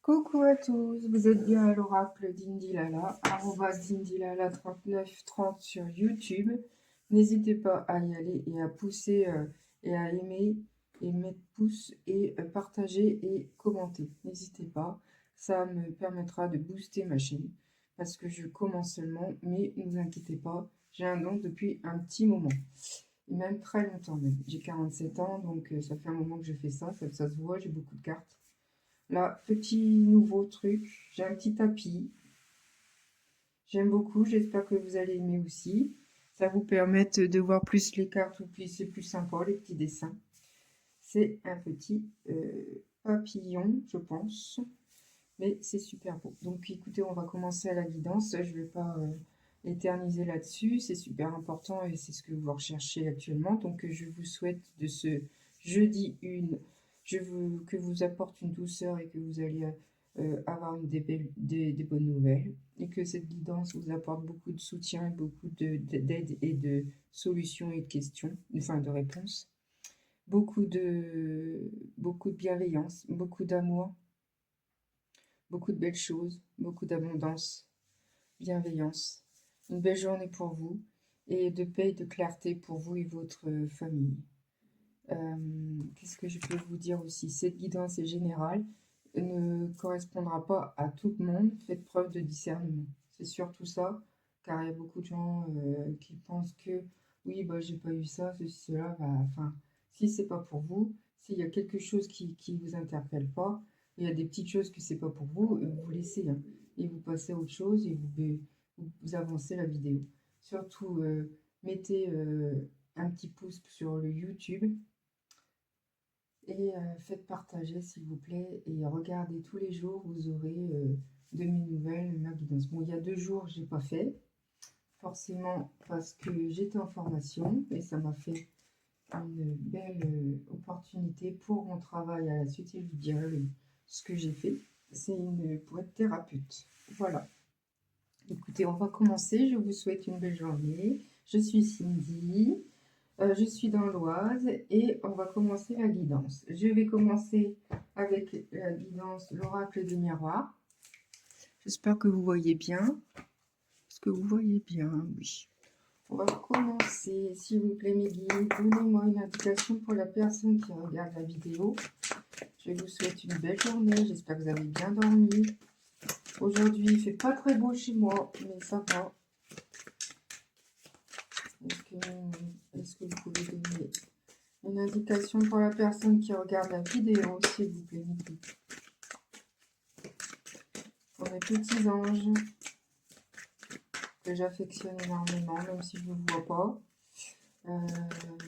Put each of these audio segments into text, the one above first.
Coucou à tous, vous êtes bien à l'oracle d'Indilala, @Indilala3930 sur YouTube. N'hésitez pas à y aller et à pousser et à aimer et mettre pouce et partager et commenter. N'hésitez pas, ça me permettra de booster ma chaîne parce que je commence seulement, mais ne vous inquiétez pas, j'ai un don depuis un petit moment. Et même très longtemps même. J'ai 47 ans, donc ça fait un moment que je fais ça se voit, j'ai beaucoup de cartes. Là, petit nouveau truc, j'ai un petit tapis. J'aime beaucoup, j'espère que vous allez aimer aussi. Ça vous permet de voir plus les cartes, ou plus c'est plus sympa, les petits dessins. C'est un petit papillon, je pense. Mais c'est super beau. Donc écoutez, on va commencer à la guidance. Je ne vais pas éterniser là-dessus. C'est super important et c'est ce que vous recherchez actuellement. Donc je vous souhaite de ce jeudi 1, que vous apporte une douceur et que vous allez avoir des bonnes nouvelles. Et que cette guidance vous apporte beaucoup de soutien, beaucoup d'aide et de solutions et de questions, enfin de réponses. Beaucoup de bienveillance, beaucoup d'amour, beaucoup de belles choses, beaucoup d'abondance, bienveillance. Une belle journée pour vous et de paix et de clarté pour vous et votre famille. Qu'est-ce que je peux vous dire aussi? Cette guidance est générale, ne correspondra pas à tout le monde. Faites preuve de discernement. C'est surtout ça, car il y a beaucoup de gens qui pensent que oui, bah, j'ai pas eu ça, ceci, cela. Bah, enfin, si c'est pas pour vous, s'il y a quelque chose qui vous interpelle pas, il y a des petites choses que c'est pas pour vous, vous laissez hein, et vous passez à autre chose et vous avancez la vidéo. Surtout, mettez un petit pouce sur le YouTube et faites partager s'il vous plaît et regardez tous les jours, vous aurez de mes nouvelles, ma guidance. Bon, il y a 2 jours, j'ai pas fait, forcément parce que j'étais en formation et ça m'a fait une belle opportunité pour mon travail à la suite et je vous dirai ce que j'ai fait. C'est pour être thérapeute. Voilà. Écoutez, on va commencer. Je vous souhaite une belle journée. Je suis Cindy. Je suis dans l'Oise et on va commencer la guidance. Je vais commencer avec la guidance, l'oracle des miroirs. J'espère que vous voyez bien. Est-ce que vous voyez bien? Oui. On va commencer. S'il vous plaît, mes guides, donnez-moi une indication pour la personne qui regarde la vidéo. Je vous souhaite une belle journée. J'espère que vous avez bien dormi. Aujourd'hui, il ne fait pas très beau chez moi, mais ça va. Est-ce que vous pouvez donner une indication pour la personne qui regarde la vidéo, s'il vous plaît, Mickey. Pour mes petits anges, que j'affectionne énormément, même si je ne vous vois pas.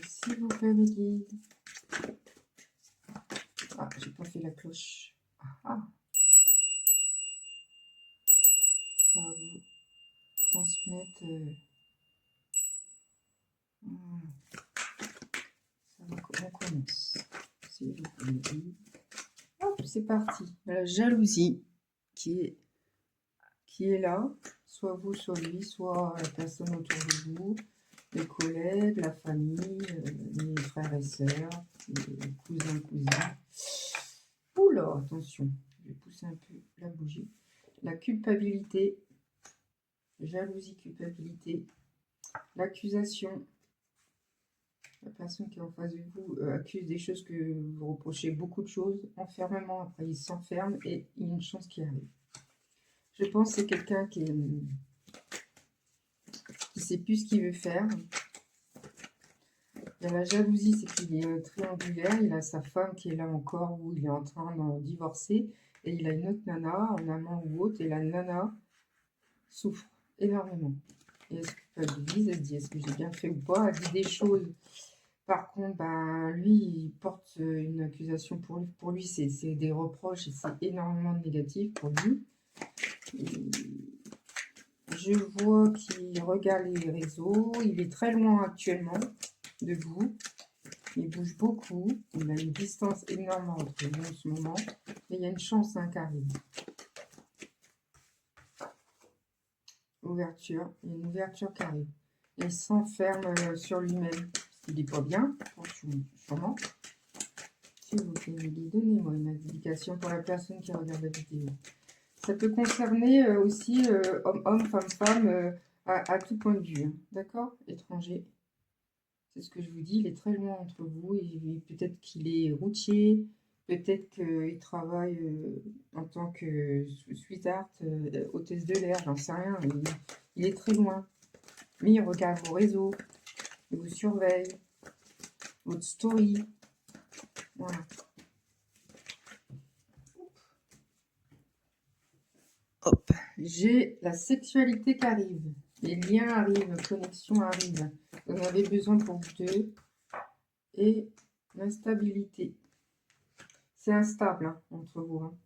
S'il vous plaît, mes guides. Ah, j'ai pas fait la cloche. Ah, ça va vous transmettre. On commence. S'il vous plaît, mes guides. Hop, c'est parti. La jalousie qui est là, soit vous, soit lui, soit la personne autour de vous, les collègues, la famille, les frères et sœurs, les cousins, cousines. Oula, attention, je vais pousser un peu la bougie. La culpabilité, jalousie, culpabilité, l'accusation. La personne qui est en face de vous accuse des choses que vous reprochez beaucoup de choses, enfermement, après il s'enferme et il y a une chance qui arrive. Je pense que c'est quelqu'un qui sait plus ce qu'il veut faire. Il y a la jalousie, c'est qu'il est triangulaire, il a sa femme qui est là encore, où il est en train d'en divorcer, et il a une autre nana, un amant ou autre, et la nana souffre énormément. Et elle se culpabilise, elle se dit est-ce que j'ai bien fait ou pas, elle dit des choses. Par contre, ben, lui, il porte une accusation pour lui c'est des reproches et c'est énormément de négatif pour lui. Et je vois qu'il regarde les réseaux, il est très loin actuellement de vous. Il bouge beaucoup, il a une distance énorme entre nous en ce moment, mais il y a une chance qui arrive. Ouverture, il y a une ouverture qui arrive. Il s'enferme sur lui-même, parce qu'il n'est pas bien, sûrement. S'il vous plaît, Lily, donnez-moi une indication pour la personne qui regarde la vidéo. Ça peut concerner aussi homme, femme, à tout point de vue. Hein. D'accord? Étranger. C'est ce que je vous dis, il est très loin entre vous. Et peut-être qu'il est routier. Peut-être qu'il travaille en tant que sweetheart, hôtesse de l'air. J'en sais rien. Il est très loin. Mais il regarde vos réseaux. Il vous surveille. Votre story. Voilà. Hop. J'ai la sexualité qui arrive. Les liens arrivent, connexion arrive. Vous en avez besoin pour vous deux. Et l'instabilité. C'est instable hein, entre vous. Hein.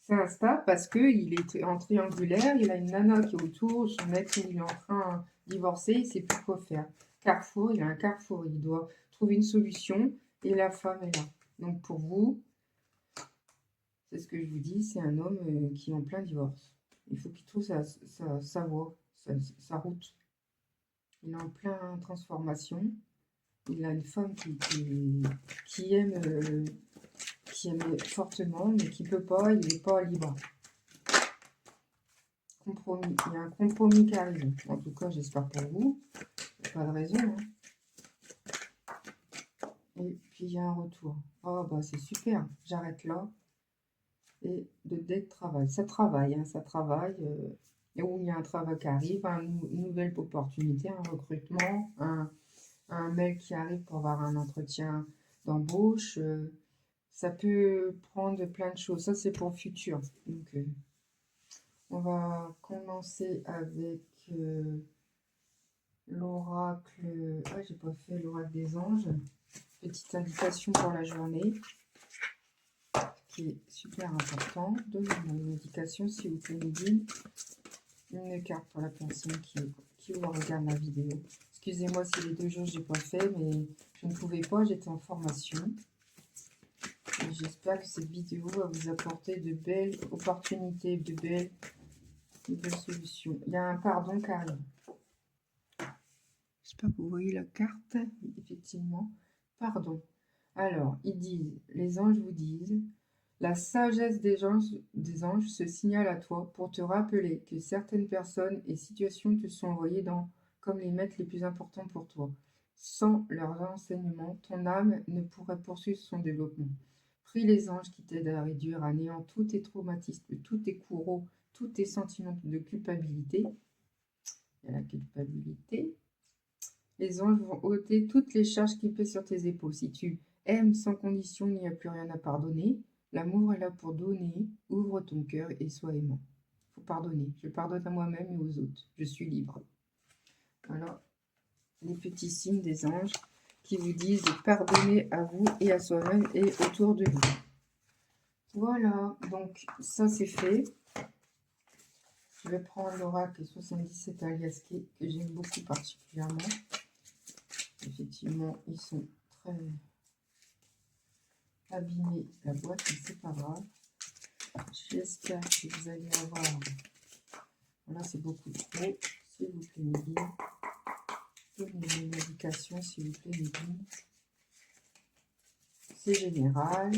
C'est instable parce qu'il est en triangulaire. Il a une nana qui est autour. Son mec, il est en train de divorcer. Il ne sait plus quoi faire. Carrefour, il a un carrefour. Il doit trouver une solution. Et la femme est là. Donc pour vous, c'est ce que je vous dis, c'est un homme qui est en plein divorce. Il faut qu'il trouve sa voie, sa route. Il est en plein transformation. Il a une femme qui aime fortement, mais qui ne peut pas, il n'est pas libre. Compromis. Il y a un compromis qui arrive. En tout cas, j'espère pour vous. Il n'y a pas de raison. Hein. Et puis, il y a un retour. Oh, bah c'est super. J'arrête là. Et de dette travail. Ça travaille, hein, ça travaille. Et où il y a un travail qui arrive, une nouvelle opportunité, un recrutement, un mail qui arrive pour avoir un entretien d'embauche. Ça peut prendre plein de choses. Ça, c'est pour le futur. Donc, on va commencer avec l'oracle. Ah, j'ai pas fait l'oracle des anges. Petite indication pour la journée qui est super important. Donnez-moi une indication, s'il vous plaît, Nadine. Une carte pour la personne qui regarde ma vidéo. Excusez-moi si les 2 jours je n'ai pas fait, mais je ne pouvais pas, j'étais en formation. J'espère que cette vidéo va vous apporter de belles opportunités, de belles solutions. Il y a un pardon qui arrive. J'espère que vous voyez la carte. Effectivement, pardon. Alors, ils disent, les anges vous disent, la sagesse des anges se signale à toi pour te rappeler que certaines personnes et situations te sont envoyées comme les maîtres les plus importants pour toi. Sans leurs enseignements, ton âme ne pourrait poursuivre son développement. Prie les anges qui t'aident à réduire à néant tous tes traumatismes, tous tes courroux, tous tes sentiments de culpabilité. Il y a la culpabilité. Les anges vont ôter toutes les charges qui pèsent sur tes épaules. Si tu aimes sans condition, il n'y a plus rien à pardonner. L'amour est là pour donner. Ouvre ton cœur et sois aimant. Il faut pardonner. Je pardonne à moi-même et aux autres. Je suis libre. Voilà les petits signes des anges qui vous disent de pardonner à vous et à soi-même et autour de vous. Voilà, donc ça c'est fait. Je vais prendre l'oracle 77 aliasqué que j'aime beaucoup particulièrement. Effectivement, ils sont très abîmés, la boîte, mais c'est pas grave. J'espère que vous allez avoir... Là, c'est beaucoup trop. S'il vous plaît, Méline. Donnez-moi une indication, s'il vous plaît, Méline. C'est général.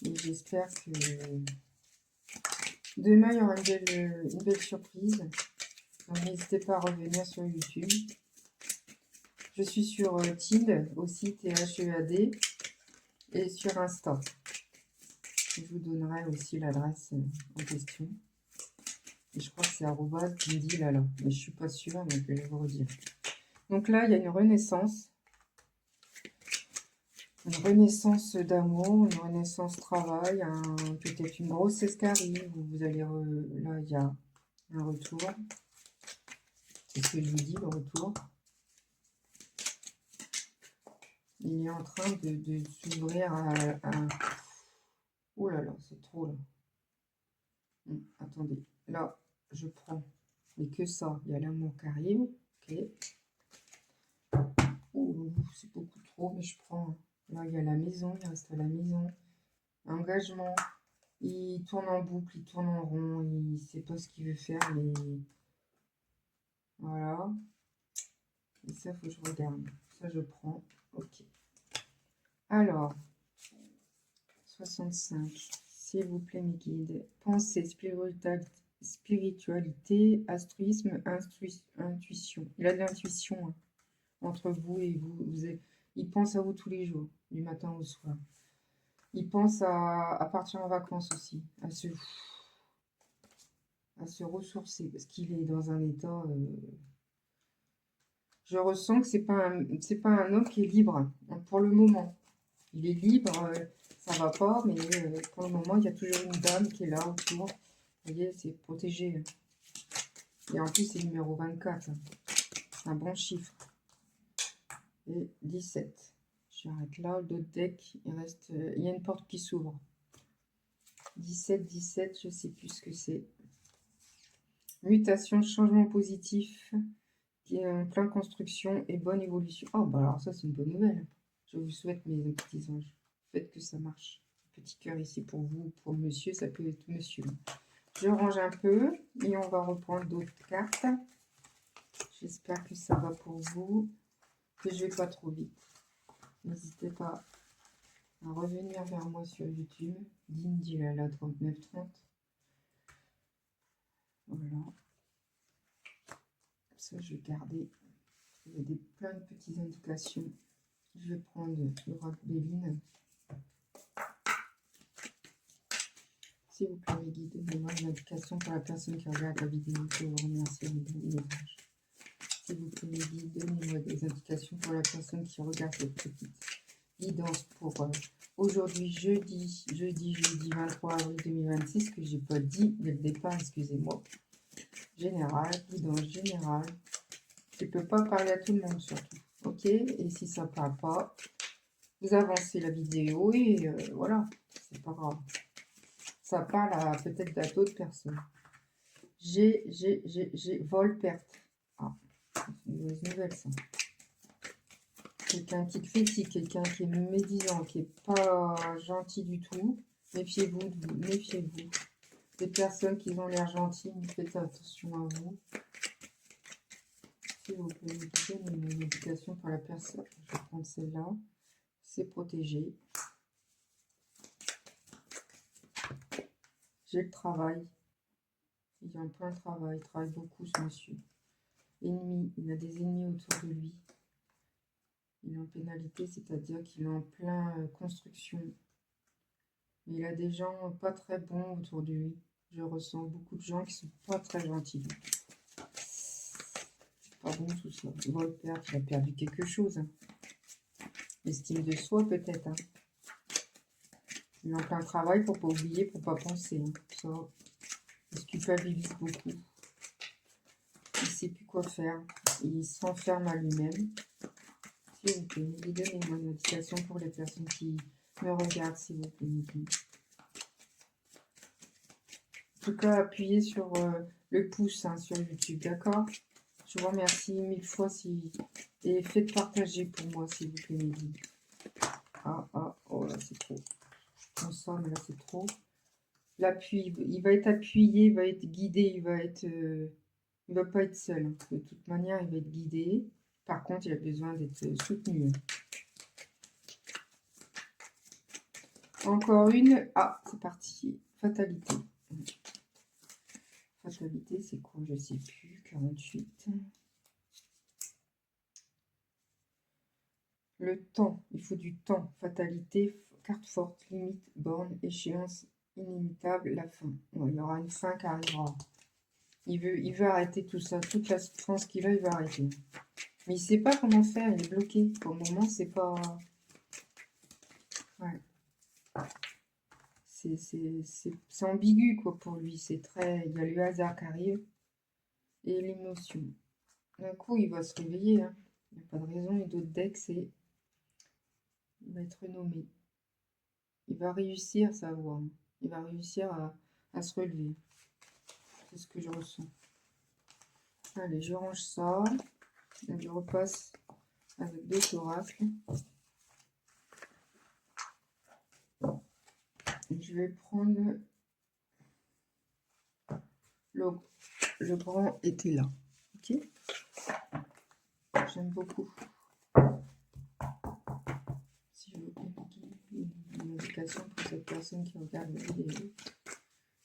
Et j'espère que demain, il y aura une belle surprise. Donc, n'hésitez pas à revenir sur YouTube. Je suis sur Tind, aussi THEAD, et sur Insta. Je vous donnerai aussi l'adresse en question. Et je crois que c'est arrobase qui me dit là. Mais je ne suis pas sûre, donc je vais vous redire. Donc là, il y a une renaissance. Une renaissance d'amour, une renaissance travail, peut-être une grossesse qui arrive. Vous allez là, il y a un retour. C'est ce que je vous dis, le retour. Il est en train de s'ouvrir à... Oh là là, c'est trop là. Attendez, là, je prends. Mais que ça, il y a l'amour qui arrive. Ok. Oh, c'est beaucoup trop, mais je prends. Là, il y a la maison, il reste à la maison. Engagement. Il tourne en boucle, il tourne en rond. Il ne sait pas ce qu'il veut faire, mais... Voilà. Et ça, il faut que je regarde. Ça, je prends. Ok. Alors, 65. S'il vous plaît, mes guides. Pensée, spiritualité, altruisme, intuition. Il a de l'intuition hein, entre vous et vous. Il pense à vous tous les jours, du matin au soir. Il pense à partir en vacances aussi, à se ressourcer, parce qu'il est dans un état... Je ressens que c'est pas un homme qui est libre hein, pour le moment. Il est libre, ça va pas, mais pour le moment, il y a toujours une dame qui est là autour. Vous voyez, c'est protégé. Et en plus, c'est numéro 24. C'est un bon chiffre. Et 17. J'arrête là. D'autres decks, il y a une porte qui s'ouvre. 17, 17, je sais plus ce que c'est. Mutation, changement positif, qui est en plein construction et bonne évolution. Oh, bah alors ça, c'est une bonne nouvelle. Je vous souhaite, mes petits anges. Faites que ça marche. Petit cœur ici pour vous, pour monsieur, ça peut être monsieur. Je range un peu et on va reprendre d'autres cartes. J'espère que ça va pour vous, que je vais pas trop vite. N'hésitez pas à revenir vers moi sur YouTube. Dindilala 3930. Voilà. Ça, je vais garder. Il y a plein de petites indications. Je vais prendre le roc Béline. S'il vous plaît, mes guides, donnez-moi une indication pour la personne qui regarde la vidéo. Je vous remercie, mes messages. S'il vous plaît, mes guides, donnez-moi des indications pour la personne qui regarde cette petite guidance pour aujourd'hui, jeudi 23 avril 2026, que j'ai pas dit dès le départ, excusez-moi. Général, guidance générale. Je ne peux pas parler à tout le monde surtout. Ok, et si ça ne parle pas, vous avancez la vidéo et voilà, c'est pas grave. Ça parle à peut-être à d'autres personnes. J'ai vol perte. Ah, c'est une mauvaise nouvelle ça. Quelqu'un qui critique, quelqu'un qui est médisant, qui est pas gentil du tout. Méfiez-vous de vous, méfiez-vous. Des personnes qui ont l'air gentilles, faites attention à vous. Si vous pouvez me donner une indication pour la personne, je vais prendre celle-là. C'est protégé. J'ai le travail. Il y a un plein de travail. Il travaille beaucoup, ce monsieur. Ennemi. Il a des ennemis autour de lui. Il est en pénalité, c'est-à-dire qu'il est en plein construction. Mais il a des gens pas très bons autour de lui. Je ressens beaucoup de gens qui sont pas très gentils. C'est pas bon tout ça. Il va perdre. Il a perdu quelque chose. Hein. Estime de soi peut-être. Hein. Il est en plein travail pour pas oublier, pour pas penser. Hein. Ça, il se culpabilise beaucoup. Il ne sait plus quoi faire. Il s'enferme à lui-même. S'il vous plaît, donnez-moi une indication pour les personnes qui me regardent, s'il vous plaît. En tout cas, appuyez sur le pouce hein, sur YouTube, d'accord? Je vous remercie 1000 fois et faites partager pour moi, s'il vous plaît, mes guides. Oh là, c'est trop. Je pense ça, mais là, c'est trop. L'appui, il va être appuyé, il va être guidé, il va pas être seul. Hein. De toute manière, il va être guidé. Par contre, il a besoin d'être soutenu. Encore une. Ah, c'est parti. Fatalité. Fatalité, c'est quoi? Je sais plus. 48. Le temps. Il faut du temps. Fatalité. Carte forte. Limite. Borne. Échéance. Inimitable. La fin. Ouais, il y aura une fin qui arrivera. Il veut arrêter tout ça. Toute la souffrance qu'il a, il va arrêter. Mais il sait pas comment faire. Il est bloqué. Pour le moment, c'est pas... Ouais. C'est ambigu, quoi, pour lui. C'est très... Il y a le hasard qui arrive. Et l'émotion. D'un coup, il va se réveiller. Hein. Il n'y a pas de raison. Et d'autres decks, c'est... Il va être nommé. Il va réussir sa voix. Hein. Il va réussir à se relever. C'est ce que je ressens. Allez, je range ça. Et je repasse avec deux oracles. Je vais prendre le grand était là. Ok. J'aime beaucoup. indication pour cette personne qui regarde la vidéo.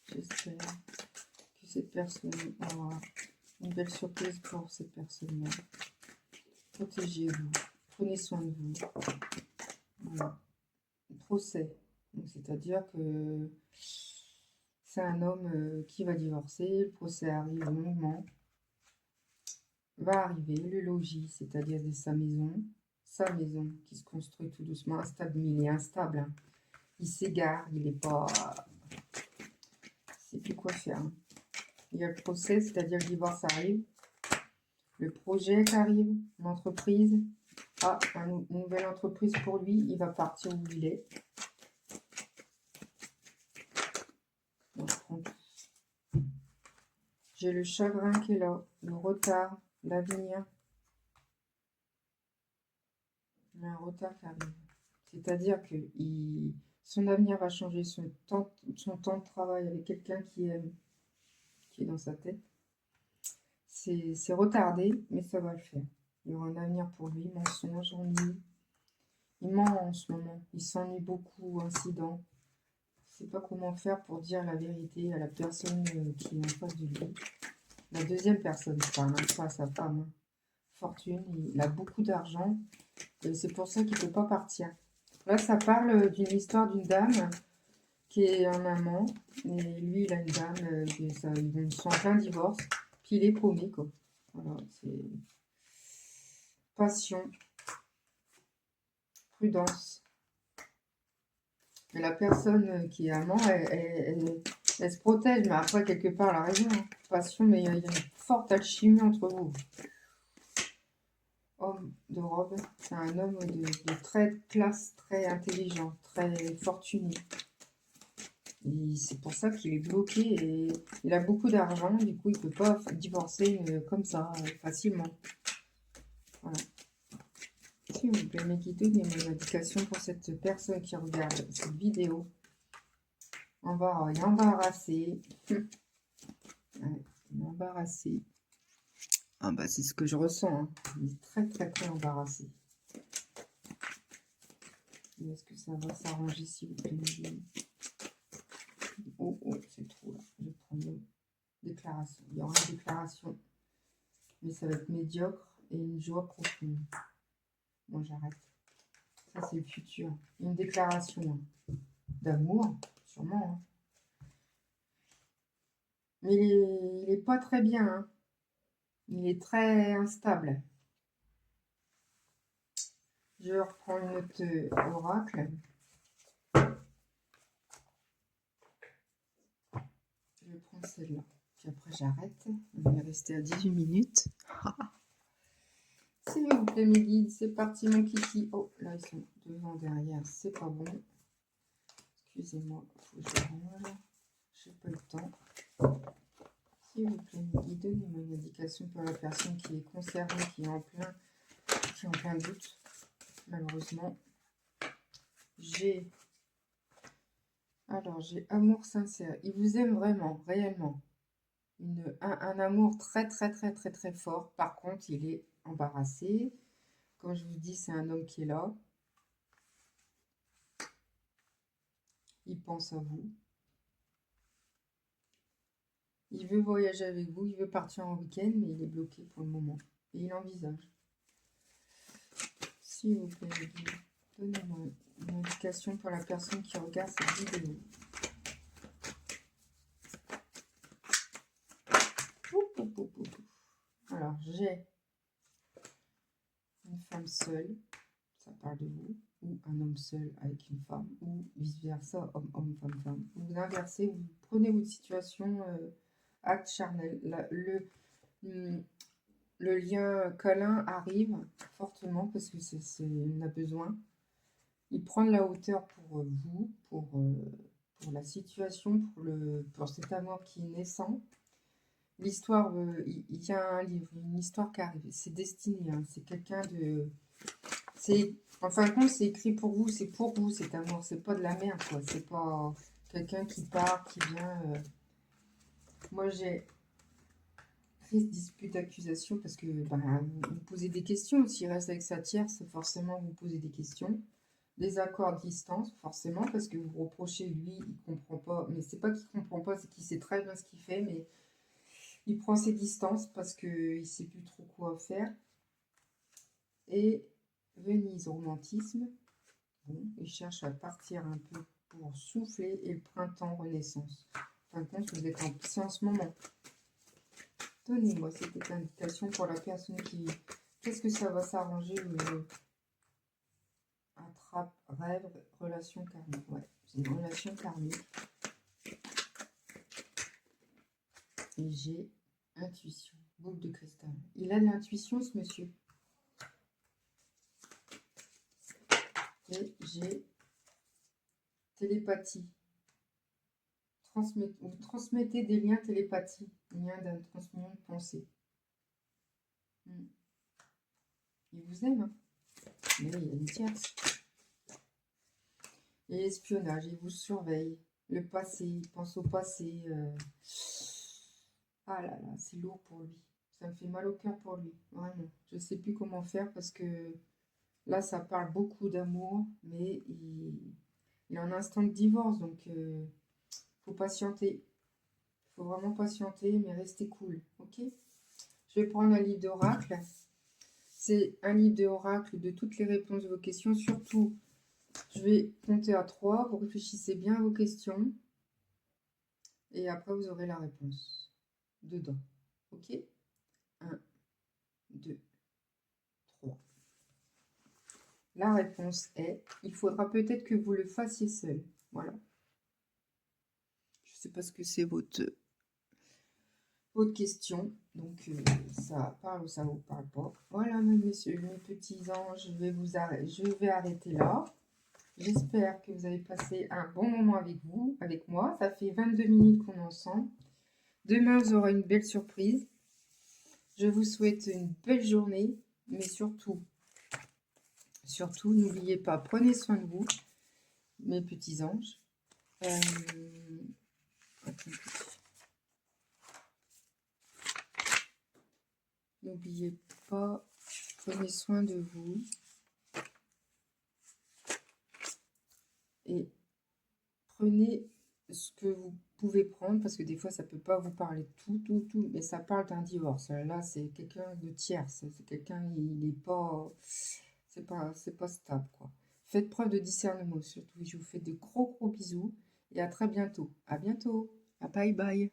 J'espère que cette personne aura une belle surprise pour cette personne-là. Protégez-vous, prenez soin de vous. Voilà. Procès. C'est-à-dire que c'est un homme qui va divorcer, le procès arrive longuement, va arriver le logis, c'est-à-dire sa maison qui se construit tout doucement, instable, mais il est instable. Hein. Il s'égare, il n'est pas... Il ne sait plus quoi faire. Hein. Il y a le procès, c'est-à-dire le divorce arrive, le projet qui arrive, l'entreprise. Ah, une nouvelle entreprise pour lui, il va partir où il est. J'ai le chagrin qui est là, le retard, l'avenir. Il y a un retard qui arrive. C'est-à-dire que son avenir va changer, son temps de travail avec quelqu'un qui aime, qui est dans sa tête. C'est retardé, mais ça va le faire. Il y aura un avenir pour lui, mensonge, ennui. Il ment en ce moment, il s'ennuie beaucoup, incident. Il ne sait pas comment faire pour dire la vérité à la personne qui est en face de lui. La deuxième personne, je parle, pas sa femme. Hein. Fortune, il a beaucoup d'argent et c'est pour ça qu'il ne peut pas partir. Là, ça parle d'une histoire d'une dame qui est un amant et lui, il a une dame, ils sont en plein divorce, puis il est paumé, quoi. Voilà, c'est passion, prudence. Et la personne qui est amant, elle se protège, mais après, quelque part, elle a raison. Hein. Passion, mais il y a une forte alchimie entre vous. Homme de robe, c'est un homme de très classe, très intelligent, très fortuné. Et c'est pour ça qu'il est bloqué et il a beaucoup d'argent, du coup il ne peut pas divorcer comme ça, facilement. Voilà. S'il vous plaît, mes guides, donnez mon indication pour cette personne qui regarde cette vidéo. Embarrassé. Ouais, embarrassé. Ah bah c'est ce que je ressens. Hein. Il est très très très embarrassé. Est-ce que ça va s'arranger s'il vous plaît? Oh, c'est trop là. Je prends une déclaration. Il y aura une déclaration. Mais ça va être médiocre et une joie profonde. Bon, j'arrête. Ça, c'est le futur. Une déclaration d'amour, sûrement. Hein. Mais il n'est pas très bien. Hein. Il est très instable. Je reprends une autre oracle. Je vais prendre celle-là. Puis après, j'arrête. On est resté à 18 minutes. S'il vous plaît, mes guides, c'est parti, mon kiki. Oh, là, ils sont devant, derrière. C'est pas bon. Excusez-moi, il faut que je range. Je n'ai pas le temps. S'il vous plaît, mes guides, donnez-moi une indication pour la personne qui est concernée, qui est en plein doute. Malheureusement, j'ai amour sincère. Il vous aime vraiment, réellement. Un amour très, très, très, très, très fort. Par contre, il est embarrassé. Comme je vous dis, c'est un homme qui est là. Il pense à vous. Il veut voyager avec vous. Il veut partir en week-end, mais il est bloqué pour le moment. Et il envisage. S'il vous plaît, donnez-moi une indication pour la personne qui regarde cette vidéo. Alors, j'ai une femme seule, ça parle de vous, ou un homme seul avec une femme, ou vice-versa, homme, femme. Vous inversez, vous prenez votre situation, acte charnel. Le lien câlin arrive fortement parce que il en a besoin. Il prend de la hauteur pour vous, pour la situation, pour cet amour qui est naissant. L'histoire, il y a un livre, une histoire qui arrive. C'est destiné, hein, c'est quelqu'un de... En fin de compte, c'est écrit pour vous, c'est pour vous cet amour. C'est pas de la merde, quoi. C'est pas quelqu'un qui part, qui vient... Moi, j'ai crise, dispute, accusation, parce que vous posez des questions. S'il reste avec sa tierce, forcément, vous posez des questions. Des accords de distance, forcément, parce que vous reprochez, lui, il comprend pas. Mais c'est pas qu'il comprend pas, c'est qu'il sait très bien ce qu'il fait, mais il prend ses distances parce qu'il sait plus trop quoi faire. Et Venise, romantisme. Bon, il cherche à partir un peu pour souffler. Et le printemps, renaissance. En fin de compte, vous êtes en ce moment. Donnez-moi cette indication pour la personne qui... Qu'est-ce que ça va s'arranger Attrape, rêve, relation karmique. Ouais, c'est une relation karmique. Et j'ai intuition. Boule de cristal. Il a de l'intuition, ce monsieur. Et j'ai télépathie. Vous transmettez des liens télépathiques. Liens d'un transmission de pensée. Il vous aime, hein. Mais il y a une tierce. Et espionnage, il vous surveille. Le passé, il pense au passé. Ah là là, c'est lourd pour lui. Ça me fait mal au cœur pour lui, vraiment. Je ne sais plus comment faire parce que là, ça parle beaucoup d'amour, mais il est en instant de divorce, donc faut patienter. Il faut vraiment patienter, mais rester cool, ok? Je vais prendre un livre d'oracle. C'est un livre d'oracle de toutes les réponses de vos questions. Surtout, je vais compter à 3. Vous réfléchissez bien à vos questions. Et après, vous aurez la réponse dedans. Ok? 1, 2, 3. La réponse est, il faudra peut-être que vous le fassiez seul. Voilà. Je ne sais pas ce que c'est votre question. Donc, ça parle ou ça ne vous parle pas. Voilà, mes messieurs, mes petits anges, je vais arrêter là. J'espère que vous avez passé un bon moment avec moi. Ça fait 22 minutes qu'on est ensemble. Demain, vous aurez une belle surprise. Je vous souhaite une belle journée, mais surtout, n'oubliez pas, prenez soin de vous, mes petits anges. N'oubliez pas, prenez soin de vous. Et prenez ce que vous pouvez prendre, parce que des fois, ça ne peut pas vous parler tout, mais ça parle d'un divorce. Là, c'est quelqu'un de tierce. C'est quelqu'un, il n'est pas... C'est pas stable, quoi. Faites preuve de discernement, surtout. Je vous fais de gros bisous et à très bientôt. À bientôt. Bye bye.